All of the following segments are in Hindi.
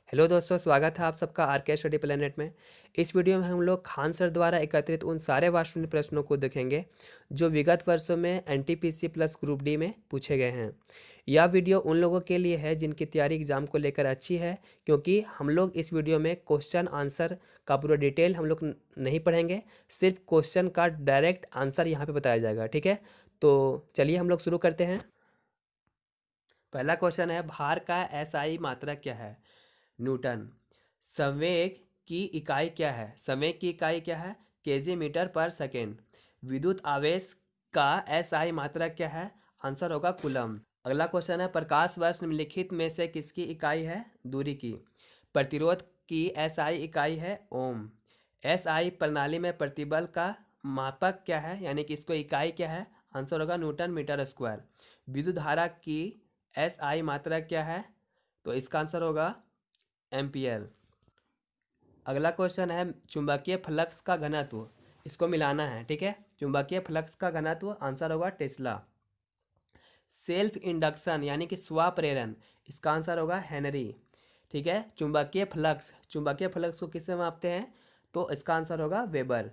हेलो दोस्तों, स्वागत है आप सबका आर के स्टडी प्लेनेट में। इस वीडियो में हम लोग खान सर द्वारा एकत्रित उन सारे वार्षिक प्रश्नों को देखेंगे जो विगत वर्षों में एनटीपीसी प्लस ग्रुप डी में पूछे गए हैं। यह वीडियो उन लोगों के लिए है जिनकी तैयारी एग्जाम को लेकर अच्छी है, क्योंकि हम लोग इस वीडियो में क्वेश्चन आंसर का पूरा डिटेल हम लोग नहीं पढ़ेंगे, सिर्फ क्वेश्चन का डायरेक्ट आंसर यहाँ पर बताया जाएगा। ठीक है, तो चलिए हम लोग शुरू करते हैं। पहला क्वेश्चन है, भार का एसआई मात्रक क्या है? न्यूटन। संवेग की इकाई क्या है? संवेग की इकाई क्या है? केजी मीटर पर सेकेंड। विद्युत आवेश का एसआई मात्रक क्या है? आंसर होगा कूलम। अगला क्वेश्चन है, प्रकाश वर्ष निम्नलिखित में से किसकी इकाई है? दूरी की। प्रतिरोध की एसआई इकाई है ओम। एसआई प्रणाली में प्रतिबल का मापक क्या है, यानी कि इसको इकाई क्या है? आंसर होगा न्यूटन मीटर स्क्वायर। विद्युत धारा की एसआई मात्रक क्या है? तो इसका आंसर होगा एम्पियर। अगला क्वेश्चन है, चुंबकीय फ्लक्स का घनत्व, इसको मिलाना है। ठीक है, चुंबकीय फ्लक्स का घनत्व आंसर होगा टेस्ला। सेल्फ इंडक्शन यानी कि स्व प्रेरण, इसका आंसर होगा हेनरी। ठीक है, चुंबकीय फ्लक्स को किससे मापते हैं? तो इसका आंसर होगा वेबर।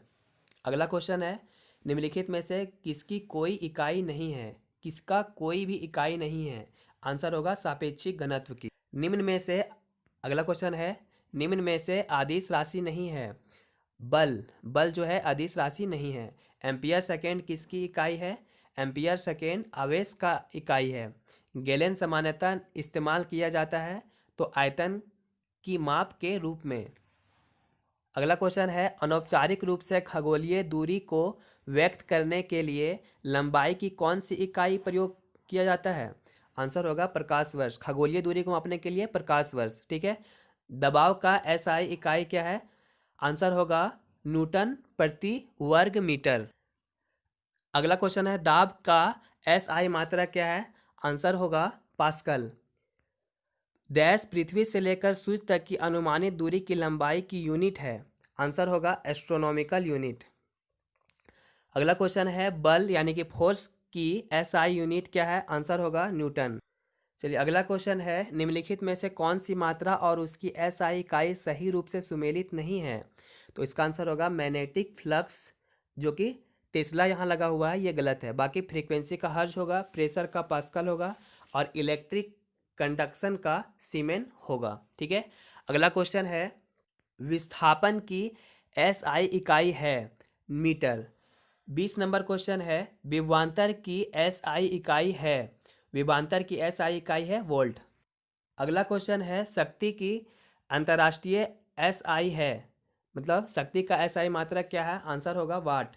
अगला क्वेश्चन है, निम्नलिखित में से किसकी कोई इकाई नहीं है? किसका कोई भी इकाई नहीं है? आंसर होगा सापेक्षिक घनत्व की। निम्न में से, अगला क्वेश्चन है, निम्न में से अदिश राशि नहीं है? बल जो है अदिश राशि नहीं है। एम्पियर सेकेंड किसकी इकाई है? एम्पियर सेकेंड आवेश का इकाई है। गैलन सामान्यतः इस्तेमाल किया जाता है तो आयतन की माप के रूप में। अगला क्वेश्चन है, अनौपचारिक रूप से खगोलीय दूरी को व्यक्त करने के लिए लंबाई की कौन सी इकाई प्रयोग किया जाता है? आंसर होगा प्रकाश वर्ष। खगोलीय दूरी को मापने के लिए प्रकाश वर्ष। ठीक है, दबाव का एसआई इकाई क्या है? आंसर होगा न्यूटन प्रति वर्ग मीटर। अगला क्वेश्चन है, दाब का एसआई मात्रा क्या है? आंसर होगा पास्कल। डैश पृथ्वी से लेकर सूर्य तक की अनुमानित दूरी की लंबाई की यूनिट है? आंसर होगा एस्ट्रोनॉमिकल यूनिट। अगला क्वेश्चन है, बल यानी कि फोर्स की एसआई यूनिट क्या है? आंसर होगा न्यूटन। चलिए अगला क्वेश्चन है, निम्नलिखित में से कौन सी मात्रा और उसकी एसआई इकाई सही रूप से सुमेलित नहीं है? तो इसका आंसर होगा मैग्नेटिक फ्लक्स, जो कि टेस्ला यहाँ लगा हुआ है, ये गलत है। बाकी फ्रीक्वेंसी का हर्ट्ज होगा, प्रेशर का पास्कल होगा और इलेक्ट्रिक कंडक्शन का सीमेन होगा। ठीक है, अगला क्वेश्चन है, विस्थापन की एसआई इकाई है मीटर। 20 नंबर क्वेश्चन है, विभवांतर की एसआई इकाई है, विभवांतर की एसआई इकाई है वोल्ट। अगला क्वेश्चन है, शक्ति की अंतर्राष्ट्रीय एसआई है, मतलब शक्ति का एसआई मात्रक क्या है? आंसर होगा वाट।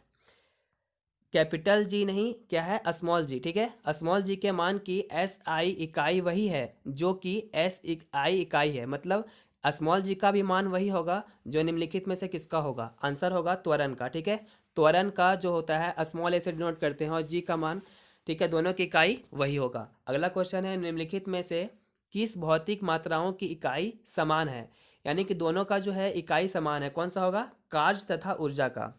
कैपिटल जी नहीं, क्या है? स्मॉल जी। ठीक है, स्मॉल जी के मान की एसआई इकाई वही है जो कि एस आई इकाई है, मतलब स्मॉल जी का भी मान वही होगा जो निम्नलिखित में से किसका होगा? आंसर होगा त्वरण का। ठीक है, त्वरण का जो होता है स्मॉल ए से डिनोट करते हैं और जी का मान, ठीक है, दोनों की इकाई वही होगा। अगला क्वेश्चन है, निम्नलिखित में से किस भौतिक मात्राओं की इकाई समान है? यानी कि दोनों का जो है इकाई समान है, कौन सा होगा? कार्य तथा ऊर्जा का।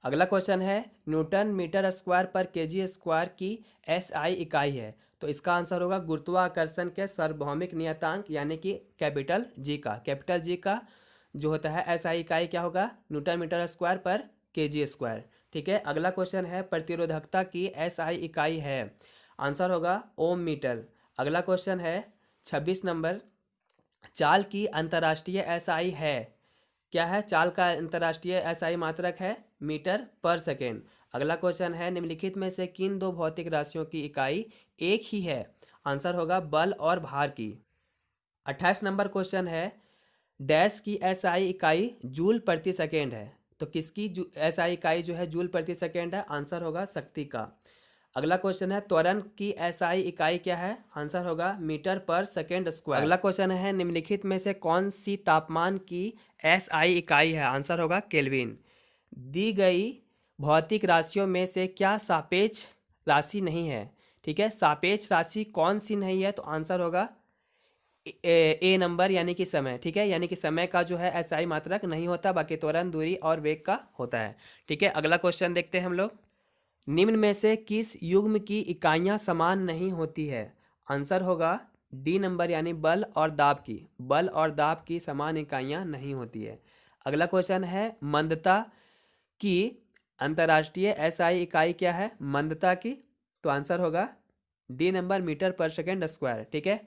अगला क्वेश्चन है, न्यूटन मीटर स्क्वायर पर केजी स्क्वायर की एसआई इकाई है, तो इसका आंसर होगा गुरुत्वाकर्षण के सार्वभौमिक नियतांक यानी कि कैपिटल जी का। कैपिटल जी का जो होता है एसआई इकाई क्या होगा? न्यूटन मीटर स्क्वायर पर केजी स्क्वायर। ठीक है, अगला क्वेश्चन है, प्रतिरोधकता की एसआई इकाई है, आंसर होगा ओम मीटर। अगला क्वेश्चन है 26 नंबर, चाल की अंतर्राष्ट्रीय एसआई है, क्या है? चाल का अंतर्राष्ट्रीय एसआई मात्रक है मीटर पर सेकेंड। अगला क्वेश्चन है, निम्नलिखित में से किन दो भौतिक राशियों की इकाई एक ही है? आंसर होगा बल और भार की। 28 नंबर क्वेश्चन है, डैश की एसआई इकाई जूल प्रति सेकेंड है, तो किसकी एसआई इकाई जो है जूल प्रति सेकेंड है? आंसर होगा शक्ति का। अगला क्वेश्चन है, त्वरण की एसआई इकाई क्या है? आंसर होगा मीटर पर सेकेंड स्क्वायर। अगला क्वेश्चन है, निम्नलिखित में से कौन सी तापमान की एसआई इकाई है? आंसर होगा केल्विन। दी गई भौतिक राशियों में से क्या सापेक्ष राशि नहीं है? ठीक है, सापेक्ष राशि कौन सी नहीं है? तो आंसर होगा ए नंबर यानी कि समय। ठीक है, यानी कि समय का जो है एसआई मात्रक नहीं होता, बाकी त्वरण, दूरी और वेग का होता है। ठीक है, अगला क्वेश्चन देखते हैं हम लोग, निम्न में से किस युग्म की इकाइयां समान नहीं होती है? आंसर होगा डी नंबर यानी बल और दाब की समान इकाइयां नहीं होती है। अगला क्वेश्चन है मंदता की अंतर्राष्ट्रीय एसआई इकाई क्या है? मंदता की, तो आंसर होगा डी नंबर मीटर पर सेकेंड स्क्वायर। ठीक है।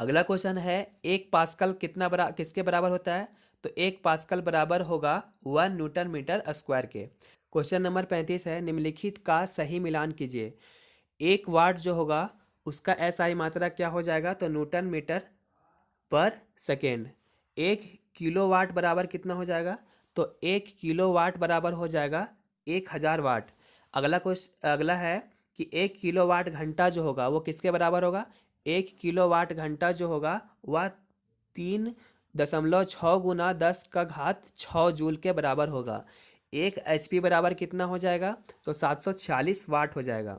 अगला क्वेश्चन है एक पास्कल किसके बराबर होता है? तो एक पास्कल बराबर होगा 1 न्यूटन मीटर स्क्वायर के। क्वेश्चन नंबर 35 है निम्नलिखित का सही मिलान कीजिए। 1 वाट जो होगा उसका एसआई मात्रा क्या हो जाएगा? तो न्यूटन मीटर पर सेकेंड। 1 किलोवाट बराबर कितना हो जाएगा? तो 1 किलोवाट बराबर हो जाएगा 1000 वाट। अगला है कि 1 किलोवाट घंटा जो होगा वो किसके बराबर होगा? 1 किलोवाट घंटा जो होगा वह 3.6 गुना 10 का घात 6 जूल के बराबर होगा। 1 HP बराबर कितना हो जाएगा? तो 746 वाट हो जाएगा।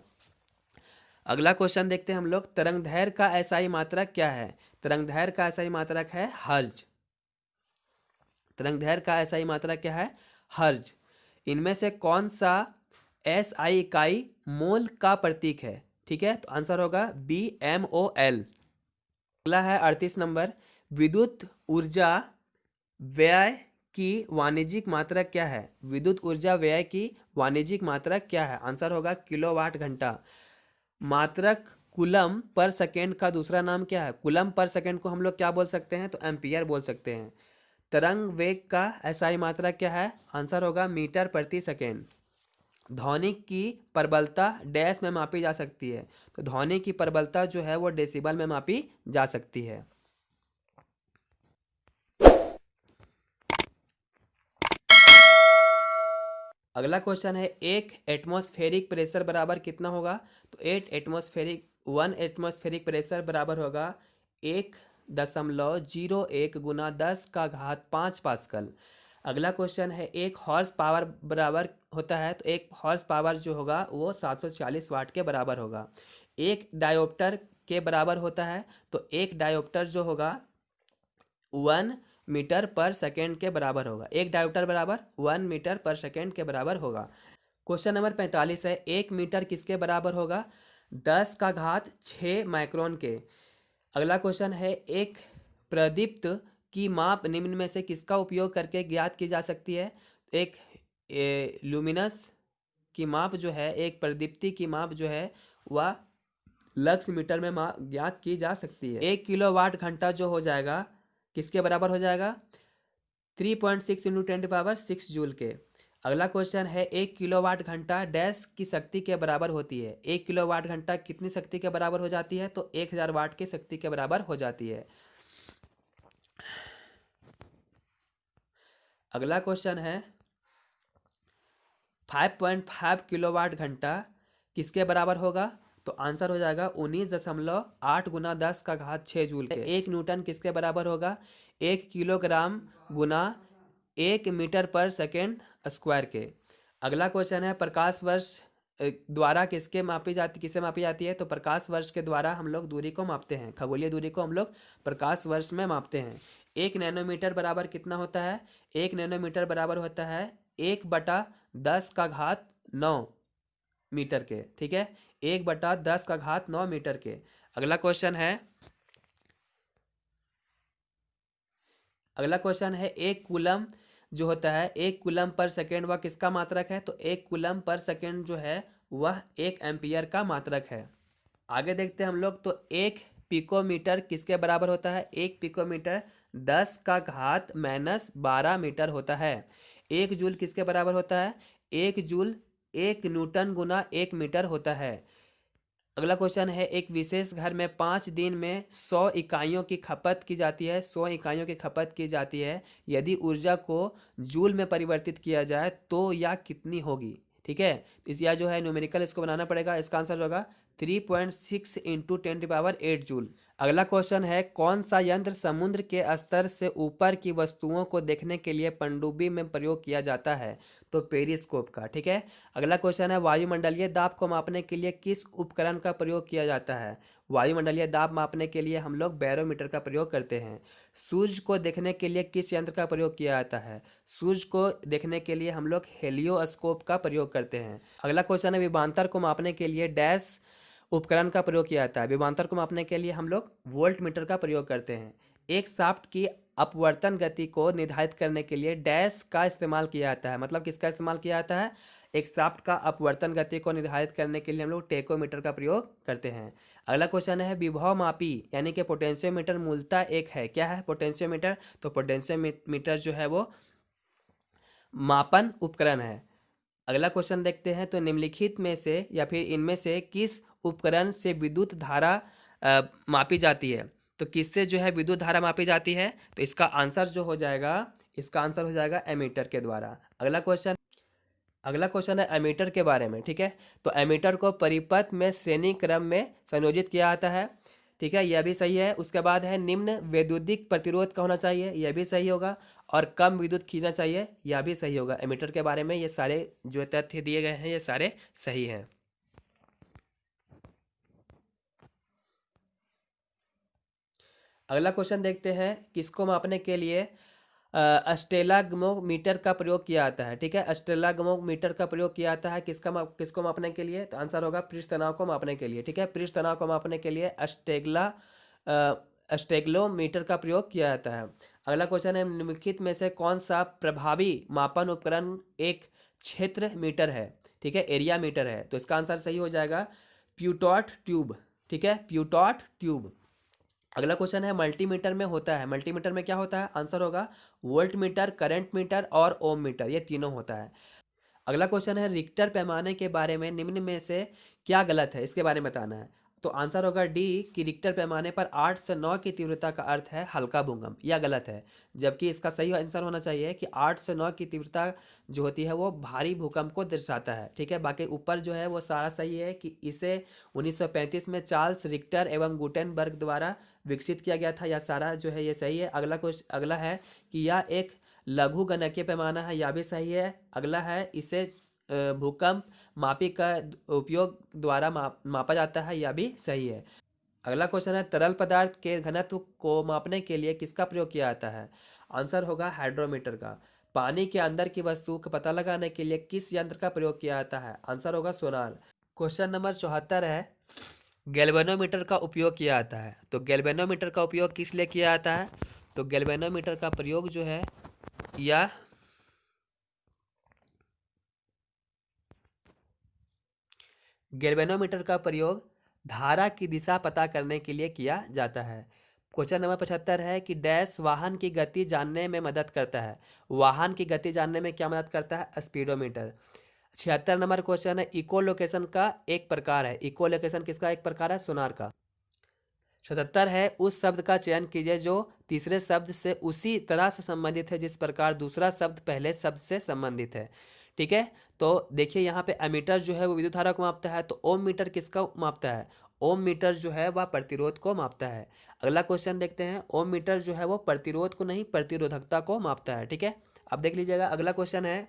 अगला क्वेश्चन देखते हैं हम लोग, तरंगदैर्घ्य का एसआई मात्रक क्या है? तरंगदैर्घ्य का एसआई मात्रक है हर्ज। तरंगदैर्घ्य का एसआई मात्रक क्या है? हर्ज। इनमें से कौन सा एसआई इकाई मोल का प्रतीक है? ठीक है, तो आंसर होगा BmOl। अगला है 38 नंबर, विद्युत ऊर्जा व्यय की वाणिज्यिक मात्रक क्या है? विद्युत ऊर्जा व्यय की वाणिज्यिक मात्रक क्या है? आंसर होगा किलोवाट घंटा। मात्रक कूलम पर सेकेंड का दूसरा नाम क्या है? कूलम पर सेकेंड को हम लोग क्या बोल सकते हैं? तो एम्पियर बोल सकते हैं। तरंग वेग का एसआई मात्रक क्या है? आंसर होगा मीटर प्रति सेकेंड। ध्वनि की प्रबलता डैश में मापी जा सकती है, तो ध्वनि की प्रबलता जो है वो डेसिबल में मापी जा सकती है। अगला क्वेश्चन है एक एटमॉस्फेरिक प्रेशर बराबर कितना होगा? तो 1 एटमॉस्फेरिक प्रेशर बराबर होगा 1.01 गुना 10 का घात 5 पास्कल। अगला क्वेश्चन है एक हॉर्स पावर बराबर होता है, तो एक हॉर्स पावर जो होगा वो 740 वाट के बराबर होगा। एक डायोप्टर के बराबर होता है, तो एक डायोप्टर जो होगा 1 मीटर पर सेकेंड के बराबर होगा। एक डायोप्टर बराबर 1 मीटर पर सेकेंड के बराबर होगा। क्वेश्चन नंबर 45 है 1 मीटर किसके बराबर होगा? 10 का घात 6 माइक्रोन के। अगला क्वेश्चन है एक प्रदीप्त की माप निम्न में से किसका उपयोग करके ज्ञात की जा सकती है? एक लुमिनस की माप जो है, एक प्रदीप्ति की माप जो है वह लक्स मीटर में ज्ञात की जा सकती है। 1 किलोवाट घंटा जो हो जाएगा किसके बराबर हो जाएगा? 3.6 × 10⁻6 जूल के। अगला क्वेश्चन है 1 किलोवाट घंटा डैश की शक्ति के बराबर होती है। 1 किलोवाट घंटा कितनी शक्ति के बराबर हो जाती है? तो 1000 वाट की शक्ति के बराबर हो जाती है। अगला क्वेश्चन है 5.5 किलोवाट घंटा किसके बराबर होगा? तो आंसर हो जाएगा 19.8 गुना 10 का घात 6 जूल के। 1 न्यूटन किसके बराबर होगा? 1 किलोग्राम गुना 1 मीटर पर सेकेंड स्क्वायर के। अगला क्वेश्चन है प्रकाश वर्ष द्वारा किसे मापी जाती है? तो प्रकाश वर्ष के द्वारा हम लोग दूरी को मापते हैं, खगोलीय दूरी को हम लोग प्रकाश वर्ष में मापते हैं। 1 नैनोमीटर बराबर कितना होता है? 1 नैनोमीटर बराबर होता है 1/10 का घात 9 मीटर के। ठीक है, 1/10 का घात 9 मीटर के। अगला क्वेश्चन है एक कूलम जो होता है 1 कूलम पर सेकेंड वह किसका मात्रक है? तो 1 कूलम पर सेकेंड जो है वह 1 एम्पियर का मात्रक है। आगे देखते हैं हम लोग, तो 1 पिकोमीटर किसके बराबर होता है? 1 पिकोमीटर 10 का घात-12 मीटर होता है। 1 जूल किसके बराबर होता है? 1 जूल 1 न्यूटन गुना 1 मीटर होता है। अगला क्वेश्चन है एक विशेष घर में 5 दिन में 100 इकाइयों की खपत की जाती है। 100 इकाइयों की खपत की जाती है। यदि ऊर्जा को जूल में परिवर्तित किया जाए तो यह कितनी होगी? ठीक है, या जो है न्यूमेरिकल इसको बनाना पड़ेगा। इसका आंसर होगा 3.6 × 10⁸ जूल। अगला क्वेश्चन है कौन सा यंत्र समुद्र के स्तर से ऊपर की वस्तुओं को देखने के लिए पनडुब्बी में प्रयोग किया जाता है? तो पेरिस्कोप का। ठीक है। अगला क्वेश्चन है वायुमंडलीय दाब को मापने के लिए किस उपकरण का प्रयोग किया जाता है? वायुमंडलीय दाब मापने के लिए हम लोग बैरोमीटर का प्रयोग करते हैं। सूर्य को देखने के लिए किस यंत्र का प्रयोग किया जाता है? सूर्य को देखने के लिए हम लोग हेलियोस्कोप का प्रयोग करते हैं। अगला क्वेश्चन है विभवांतर को मापने के लिए डैश उपकरण का प्रयोग किया जाता है? विभवांतर को मापने के लिए हम लोग वोल्ट मीटर का प्रयोग करते हैं। एक शाफ्ट की अपवर्तन गति को निर्धारित करने के लिए डैश का इस्तेमाल किया जाता है। मतलब किसका इस्तेमाल किया जाता है? एक शाफ्ट का अपवर्तन गति को निर्धारित करने के लिए हम लोग टेकोमीटर का प्रयोग करते हैं। अगला क्वेश्चन है विभव मापी यानी कि पोटेंशियोमीटर मूलतः एक है। क्या है पोटेंशियोमीटर? तो पोटेंशियोमीटर जो है वो मापन उपकरण है। अगला क्वेश्चन देखते हैं। तो निम्नलिखित में से या फिर इनमें से किस उपकरण से विद्युत धारा मापी जाती है? तो किससे जो है विद्युत धारा मापी जाती है? तो इसका आंसर जो हो जाएगा, इसका आंसर हो जाएगा एमीटर के द्वारा। अगला क्वेश्चन है एमीटर के बारे में। ठीक है, तो एमीटर को परिपथ में श्रेणी क्रम में संयोजित किया जाता है। ठीक है, यह भी सही है। उसके बाद है निम्न वैद्युतिक प्रतिरोध का होना चाहिए, यह भी सही होगा। और कम विद्युत खींचना चाहिए, यह भी सही होगा। एमीटर के बारे में ये सारे जो तथ्य दिए गए हैं ये सारे सही हैं। अगला क्वेश्चन देखते हैं। किसको मापने के लिए अस्टेलाग्मोमीटर का प्रयोग किया जाता है? ठीक है, अस्टेलाग्मोमीटर का प्रयोग किया जाता है किसको मापने के लिए? तो आंसर होगा पृष्ठ तनाव को मापने के लिए। ठीक है, पृष्ठ तनाव को मापने के लिए अस्टेग्लोमीटर का प्रयोग किया जाता है। अगला क्वेश्चन है निम्नलिखित में से कौन सा प्रभावी मापन उपकरण एक क्षेत्र मीटर है? ठीक है, एरिया मीटर है। तो इसका आंसर सही हो जाएगा प्यूटॉट ट्यूब। ठीक है, प्यूटॉट ट्यूब। अगला क्वेश्चन है मल्टीमीटर में होता है। मल्टीमीटर में क्या होता है? आंसर होगा वोल्ट मीटर, करंट मीटर और ओम मीटर, ये तीनों होता है। अगला क्वेश्चन है रिक्टर पैमाने के बारे में निम्न में से क्या गलत है, इसके बारे में बताना है। तो आंसर होगा डी कि रिक्टर पैमाने पर 8 से 9 की तीव्रता का अर्थ है हल्का भूकंप, यह गलत है। जबकि इसका सही आंसर होना चाहिए कि 8 से 9 की तीव्रता जो होती है वो भारी भूकंप को दर्शाता है। ठीक है, बाकी ऊपर जो है वो सारा सही है कि इसे 1935 में चार्ल्स रिक्टर एवं गुटेनबर्ग द्वारा विकसित किया गया था। यह सारा जो है ये सही है। अगला है कि यह एक लघु गणकीय पैमाना है, यह भी सही है। अगला है इसे भूकंप मापी का उपयोग द्वारा मापा जाता है, यह भी सही है। अगला क्वेश्चन है तरल पदार्थ के घनत्व को मापने के लिए किसका प्रयोग किया जाता है? आंसर होगा हाइड्रोमीटर का। पानी के अंदर की वस्तु का पता लगाने के लिए किस यंत्र का प्रयोग किया जाता है? आंसर होगा सोनार। क्वेश्चन नंबर 74 है गैल्वेनोमीटर का उपयोग किया जाता है। तो गैल्वेनोमीटर का उपयोग किस लिए किया जाता है? तो गैल्वेनोमीटर का प्रयोग जो है या गैल्वेनोमीटर का प्रयोग धारा की दिशा पता करने के लिए किया जाता है। क्वेश्चन नंबर 75 है कि डैश वाहन की गति जानने में मदद करता है। वाहन की गति जानने में क्या मदद करता है? स्पीडोमीटर। 76 नंबर क्वेश्चन है इको लोकेशन का एक प्रकार है। इको लोकेशन किसका एक प्रकार है? सोनार का। 77 है उस शब्द का चयन कीजिए जो तीसरे शब्द से उसी तरह से संबंधित है जिस प्रकार दूसरा शब्द पहले शब्द से संबंधित है। ठीक है, तो देखिए यहाँ पे एमीटर जो है वो विद्युत धारा को मापता है। तो ओम मीटर किसका मापता है? ओम मीटर जो है वह प्रतिरोध को मापता है। अगला क्वेश्चन देखते हैं। ओम मीटर जो है वो प्रतिरोध को नहीं प्रतिरोधकता को मापता है। ठीक है, अब देख लीजिएगा। अगला क्वेश्चन है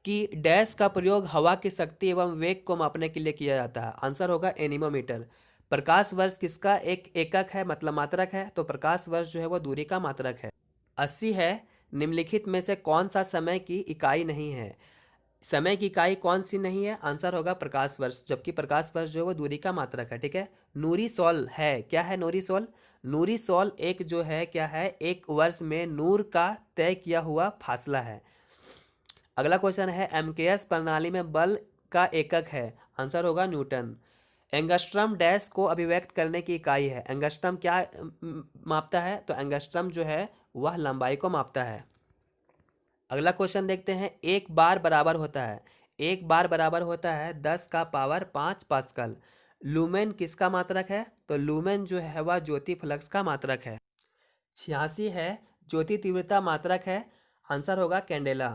कि डैश का प्रयोग हवा की शक्ति एवं वेग को मापने के लिए किया जाता है। आंसर होगा एनीमोमीटर। प्रकाश वर्ष किसका एक एकक है, मतलब मात्रक है? तो प्रकाश वर्ष जो है वो दूरी का मात्रक है। 80 है निम्नलिखित में से कौन सा समय की इकाई नहीं है? समय की इकाई कौन सी नहीं है? आंसर होगा प्रकाश वर्ष, जबकि प्रकाश वर्ष जो है वो दूरी का मात्रक है। ठीक है, नूरी सॉल है। क्या है नूरी सॉल? नूरी सॉल एक जो है क्या है, एक वर्ष में नूर का तय किया हुआ फासला है। अगला क्वेश्चन है एमकेएस प्रणाली में बल का एकक है। आंसर होगा न्यूटन। एंगस्ट्रम डैश को अभिव्यक्त करने की इकाई है। एंगस्ट्रम क्या मापता है? तो एंगस्ट्रम जो है वह लंबाई को मापता है। अगला क्वेश्चन देखते हैं। एक बार बराबर होता है, एक बार बराबर होता है 10 का पावर 5 पास्कल। लूमेन किसका मात्रक है? तो लूमेन जो है वह ज्योति फ्लक्स का मात्रक है। 86 है ज्योति तीव्रता मात्रक है। आंसर होगा कैंडेला।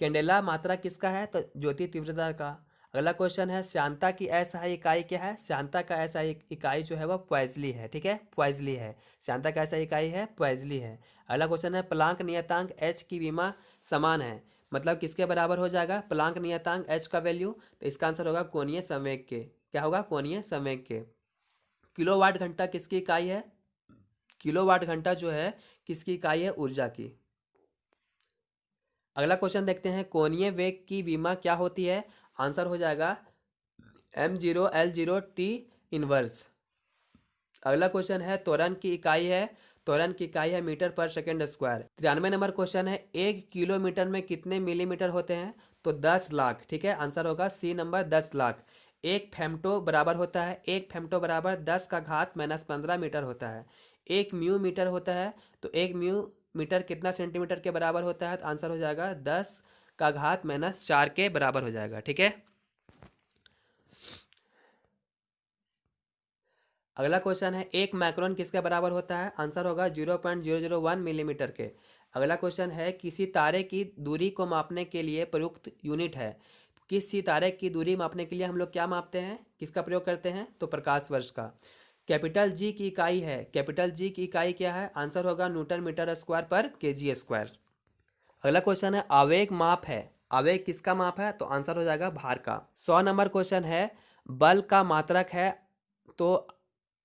कैंडेला मात्रक किसका है? तो ज्योति तीव्रता का। अगला क्वेश्चन है श्यानता की असहाय इकाई क्या है? श्यानता का असहाय इकाई जो है वह प्वाइजली है। ठीक है, प्वाइजली है। श्यानता का असहाय इकाई है प्वाइजली है। अगला क्वेश्चन है प्लांक नियतांक एच की विमा समान है, मतलब किसके बराबर हो जाएगा प्लांक नियतांक एच का वैल्यू? तो इसका आंसर होगा कोणीय संवेग के। क्या होगा? कोणीय संवेग के। किलोवाट घंटा किसकी इकाई है? किलोवाट घंटा जो है किसकी इकाई है? ऊर्जा की। अगला क्वेश्चन देखते हैं कोणीय वेग की विमा क्या होती है? आंसर हो जाएगा m0l0 t इनवर्स। अगला क्वेश्चन है त्वरण की इकाई है, त्वरण की इकाई है मीटर पर सेकेंड स्क्वायर। 93 नंबर क्वेश्चन है 1 किलोमीटर में कितने मिलीमीटर होते हैं, तो 10 लाख। ठीक है, आंसर होगा सी नंबर 10 लाख। एक फेम्टो बराबर होता है, एक फेम्टो बराबर 10 का घात -15 मीटर होता है। एक म्यू मीटर होता है, तो एक म्यू मीटर कितना सेंटीमीटर के बराबर होता है, तो आंसर हो जाएगा 10 का घात -4 के बराबर हो जाएगा। ठीक है, अगला क्वेश्चन है एक माइक्रोन किसके बराबर होता है, आंसर होगा 0.001 मिलीमीटर के। अगला क्वेश्चन है किसी तारे की दूरी को मापने के लिए प्रयुक्त यूनिट है। किसी तारे की दूरी मापने के लिए हम लोग क्या मापते हैं, किसका प्रयोग करते हैं, तो प्रकाश वर्ष का। कैपिटल जी की इकाई है, कैपिटल जी की इकाई क्या है, आंसर होगा न्यूटन मीटर स्क्वायर पर केजी स्क्वायर। अगला क्वेश्चन है आवेग माप है, आवेग किसका माप है, तो आंसर हो जाएगा भार का। 100 नंबर क्वेश्चन है बल का मात्रक है, तो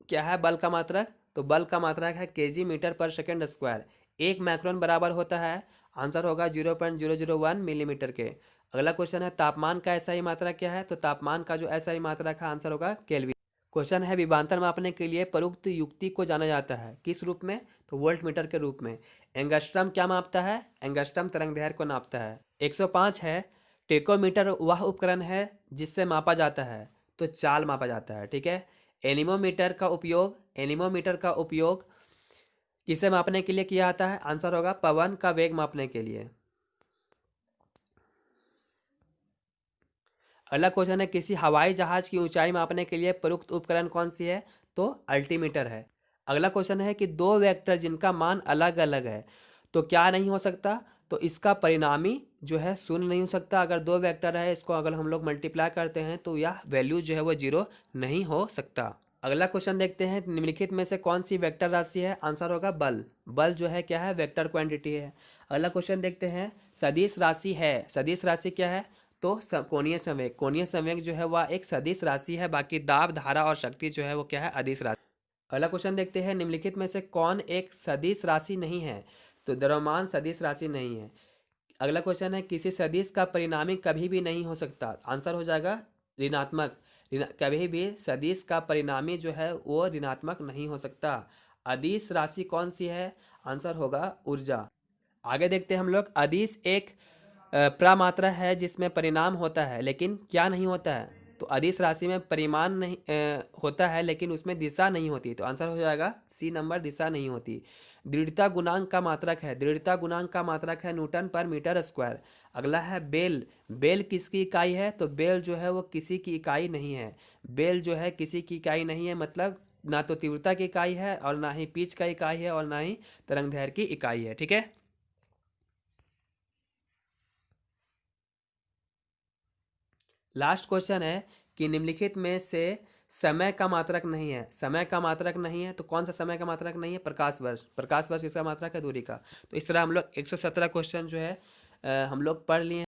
क्या है बल का मात्रक, तो बल का मात्रक है केजी मीटर पर सेकेंड स्क्वायर। एक माइक्रोन बराबर होता है, आंसर होगा 0.001 मिलीमीटर के। अगला क्वेश्चन है तापमान का एसआई मात्रक क्या है, तो तापमान का जो एसआई मात्रक है आंसर होगा केल्विन। क्वेश्चन है विभवांतर मापने के लिए प्रयुक्त युक्ति को जाना जाता है, किस रूप में, तो वोल्ट मीटर के रूप में। एंगस्ट्रम क्या मापता है, एंगस्ट्रम तरंगदैर्घ्य को नापता है। 105 है टेकोमीटर वह उपकरण है जिससे मापा जाता है, तो चाल मापा जाता है। ठीक है, एनीमोमीटर का उपयोग, एनीमोमीटर का उपयोग किसे मापने के लिए किया जाता है, आंसर होगा पवन का वेग मापने के लिए। अगला क्वेश्चन है किसी हवाई जहाज की ऊंचाई मापने के लिए प्रयुक्त उपकरण कौन सी है, तो अल्टीमीटर है। अगला क्वेश्चन है कि दो वेक्टर जिनका मान अलग अलग है, तो क्या नहीं हो सकता, तो इसका परिणामी जो है शून्य नहीं हो सकता। अगर दो वेक्टर है, इसको अगर हम लोग मल्टीप्लाई करते हैं तो यह वैल्यू जो है वो 0 नहीं हो सकता। अगला क्वेश्चन देखते हैं निम्नलिखित में से कौन सी वेक्टर राशि है, आंसर होगा बल। बल जो है क्या है, वेक्टर क्वांटिटी है। अगला क्वेश्चन देखते हैं सदिश राशि है, सदिश राशि क्या है, तो कोणीय संवेग, कोणीय संवेग जो है वह एक सदिश राशि है, बाकी दाब धारा और शक्ति जो है वो क्या है, अदिश राशि। अगला क्वेश्चन देखते हैं निम्नलिखित में से कौन एक सदिश राशि नहीं है, तो द्रव्यमान सदिश राशि नहीं है। अगला क्वेश्चन है किसी सदिश का परिणामी कभी भी नहीं हो सकता, आंसर हो जाएगा ऋणात्मक। कभी भी सदिश का परिणामी जो है वो ऋणात्मक नहीं हो सकता। अदिश राशि कौन सी है, आंसर होगा ऊर्जा। आगे देखते हैं हम लोग अदिश एक प्रमात्रा है जिसमें परिणाम होता है लेकिन क्या नहीं होता है, तो अदिश राशि में परिमाण नहीं होता है लेकिन उसमें दिशा नहीं होती, तो आंसर हो जाएगा सी नंबर, दिशा नहीं होती। दृढ़ता गुणांक का मात्रक है, दृढ़ता गुणांक का मात्रक है न्यूटन पर मीटर स्क्वायर। अगला है बेल, बेल किसकी इकाई है, तो बेल जो है वो किसी की इकाई नहीं है। बेल जो है किसी की इकाई नहीं है, मतलब ना तो तीव्रता की इकाई है और ना ही पिच का इकाई है और ना ही तरंगदैर्घ्य की इकाई है। ठीक है, लास्ट क्वेश्चन है कि निम्नलिखित में से समय का मात्रक नहीं है, समय का मात्रक नहीं है, तो कौन सा समय का मात्रक नहीं है, प्रकाश वर्ष। प्रकाश वर्ष किसका मात्रक है, दूरी का। तो इस तरह हम लोग 117 क्वेश्चन जो है हम लोग पढ़ लिए।